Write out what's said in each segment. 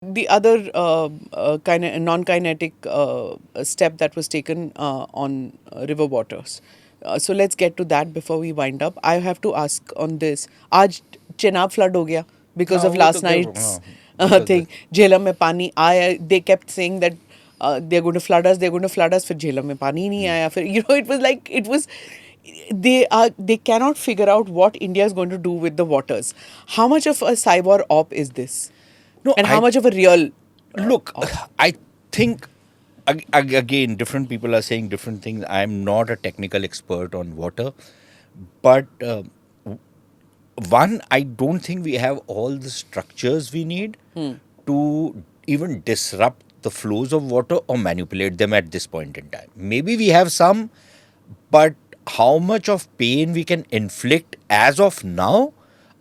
The other non-kinetic step that was taken on river waters. So let's get to that before we wind up. I have to ask on this. आज Chenab flood हो गया because हाँ of वो तो last क्या night's हाँ because thing. Jhelum में पानी आया. They kept saying that they're going to flood us. They're going to flood us. फिर Jhelum में पानी ही नहीं आया. फिर it was like it was. They cannot figure out what India is going to do with the waters. How much of a cyber op is this? no And how I much of a real look I think again different people are saying different things. I'm not a technical expert on water, but one, I don't think we have all the structures we need to even disrupt the flows of water or manipulate them at this point in time. Maybe we have some, but how much of pain we can inflict as of now,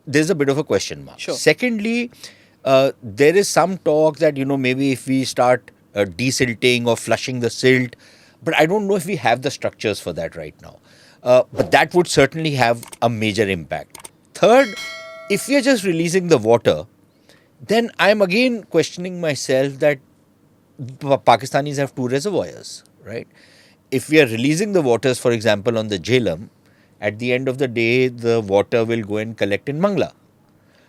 there's a bit of a question mark. Sure. Secondly, there is some talk that, maybe if we start desilting or flushing the silt, but I don't know if we have the structures for that right now. But that would certainly have a major impact. Third, if we are just releasing the water, then I'm again questioning myself that Pakistanis have two reservoirs, right? If we are releasing the waters, for example, on the Jhelum, at the end of the day, the water will go and collect in Mangla.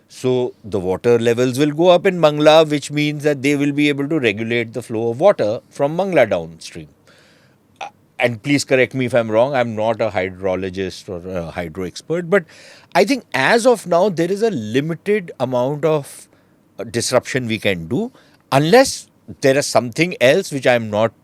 So the water levels will go up in Mangla, which means that they will be able to regulate the flow of water from Mangla downstream. And please correct me if I'm wrong, I'm not a hydrologist or a hydro expert, but I think as of now, there is a limited amount of disruption we can do unless there is something else which I'm not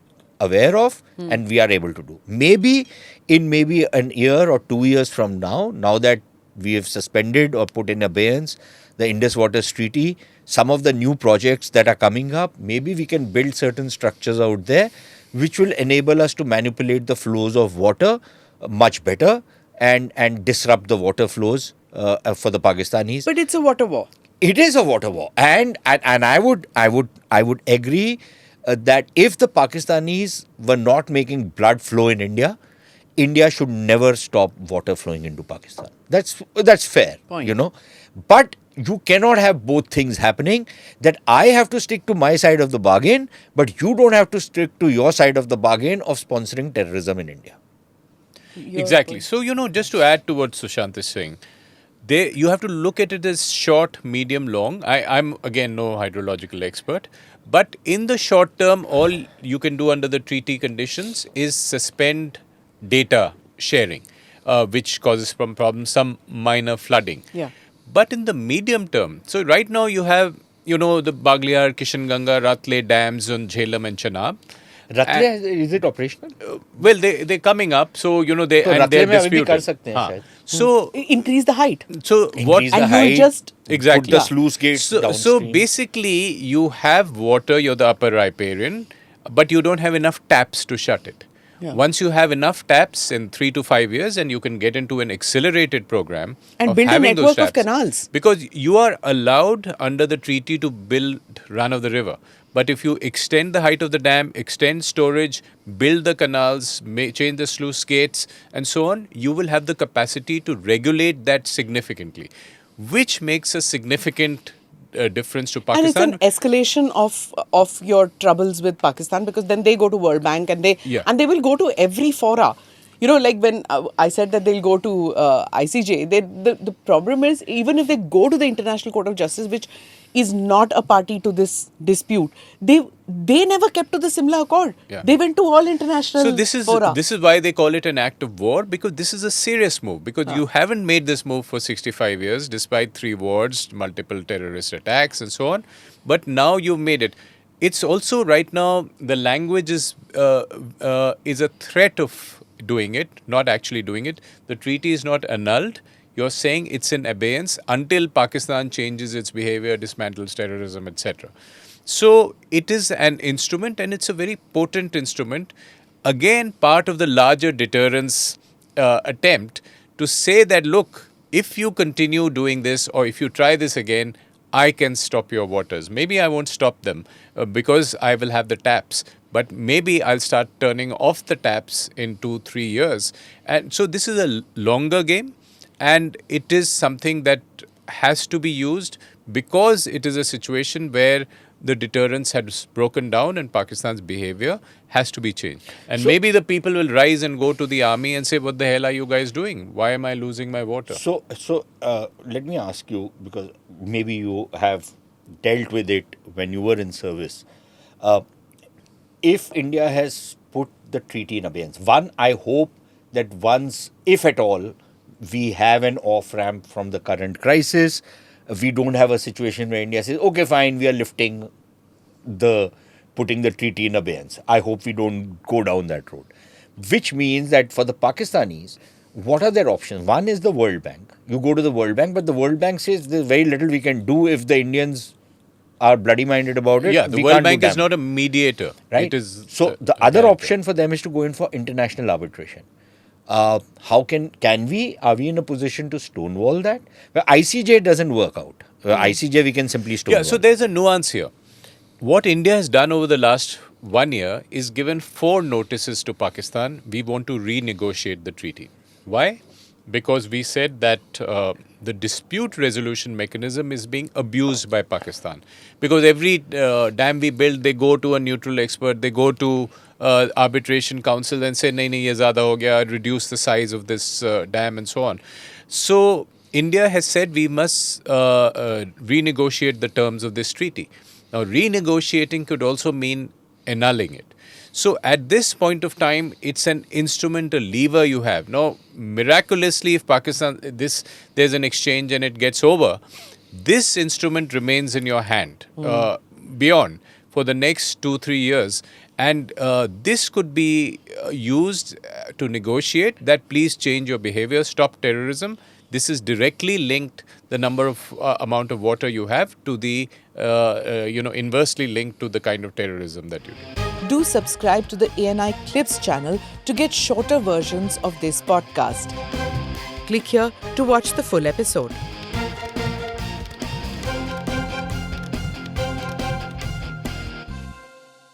aware of and we are able to do. Maybe in maybe an year or 2 years from now that we have suspended or put in abeyance the Indus Waters Treaty, some of the new projects that are coming up, maybe we can build certain structures out there which will enable us to manipulate the flows of water much better and disrupt the water flows for the Pakistanis. But it's a water war. It is a water war, and I would agree that if the Pakistanis were not making blood flow in India, India should never stop water flowing into Pakistan. That's fair, Point. But you cannot have both things happening. That I have to stick to my side of the bargain, but you don't have to stick to your side of the bargain of sponsoring terrorism in India. Exactly. So, just to add to what Sushant is saying, you have to look at it as short, medium, long. I'm, again, no hydrological expert. But in the short term, all you can do under the treaty conditions is suspend data sharing, which causes some problems, some minor flooding. Yeah. But in the medium term, so right now you have, the Bagliar, Kishanganga, Ratle dams on Jhelum and Chenab. Ratle, is it operational? Well, they're coming up, so they तो and Ratle they're में अभी भी कर disputed. सकते हैं शायद. So Increase the height. So what? Increase the And you height, just- Exactly. put the sluice gates So downstream. basically, you have water. You're the upper riparian, but you don't have enough taps to shut it. Yeah. Once you have enough taps in 3 to 5 years, and you can get into an accelerated program And of build a having those network of taps. canals. Because you are allowed under the treaty to build run of the river. But if you extend the height of the dam, extend storage, build the canals, change the sluice gates, and so on, you will have the capacity to regulate that significantly, which makes a significant difference to Pakistan. And it's an escalation of your troubles with Pakistan, because then they go to World Bank and they will go to every fora. Like when I said that they'll go to ICJ, the problem is, even if they go to the International Court of Justice, which is not a party to this dispute, they never kept to the Simla Accord. Yeah. They went to all international So this is why they call it an act of war, because this is a serious move, because you haven't made this move for 65 years despite 3 wars, multiple terrorist attacks and so on, but now you've made it. It's also right now the language is a threat of doing it, not actually doing it. The treaty is not annulled. You're saying it's in abeyance until Pakistan changes its behavior, dismantles terrorism, etc. So it is an instrument, and it's a very potent instrument. Again, part of the larger deterrence attempt to say that, look, if you continue doing this, or if you try this again, I can stop your waters. Maybe I won't stop them because I will have the taps. But maybe I'll start turning off the taps in 2-3 years. And so this is a longer game. And it is something that has to be used because it is a situation where the deterrence has broken down and Pakistan's behavior has to be changed. And maybe the people will rise and go to the army and say, what the hell are you guys doing? Why am I losing my water? So let me ask you, because maybe you have dealt with it when you were in service. If India has put the treaty in abeyance, one, I hope that once, if at all, we have an off-ramp from the current crisis, we don't have a situation where India says, okay, fine, we are putting the treaty in abeyance. I hope we don't go down that road. Which means that for the Pakistanis, what are their options? One is the World Bank. You go to the World Bank, but the World Bank says there's very little we can do if the Indians are bloody-minded about it. Yeah, the World Bank is not a mediator. Right? It is so the other option for them is to go in for international arbitration. How can we? Are we in a position to stonewall that? Well, ICJ doesn't work out. ICJ we can simply stonewall. Yeah, so there's a nuance here. What India has done over the last 1 year is given 4 notices to Pakistan. We want to renegotiate the treaty. Why? Because we said that the dispute resolution mechanism is being abused by Pakistan. Because every dam we build, they go to a neutral expert, they go to arbitration council and say, nahi, ye zyada ho gaya, reduce the size of this dam and so on. So India has said we must renegotiate the terms of this treaty. Now, renegotiating could also mean annulling it. So at this point of time, it's an instrument, a lever you have. Now, miraculously, if Pakistan, there's an exchange and it gets over, this instrument remains in your hand beyond for the next 2-3 years. And this could be used to negotiate that please change your behavior, stop terrorism. This is directly linked, the number of amount of water you have, to the, inversely linked to the kind of terrorism that you do. Do subscribe to the ANI Clips channel to get shorter versions of this podcast. Click here to watch the full episode.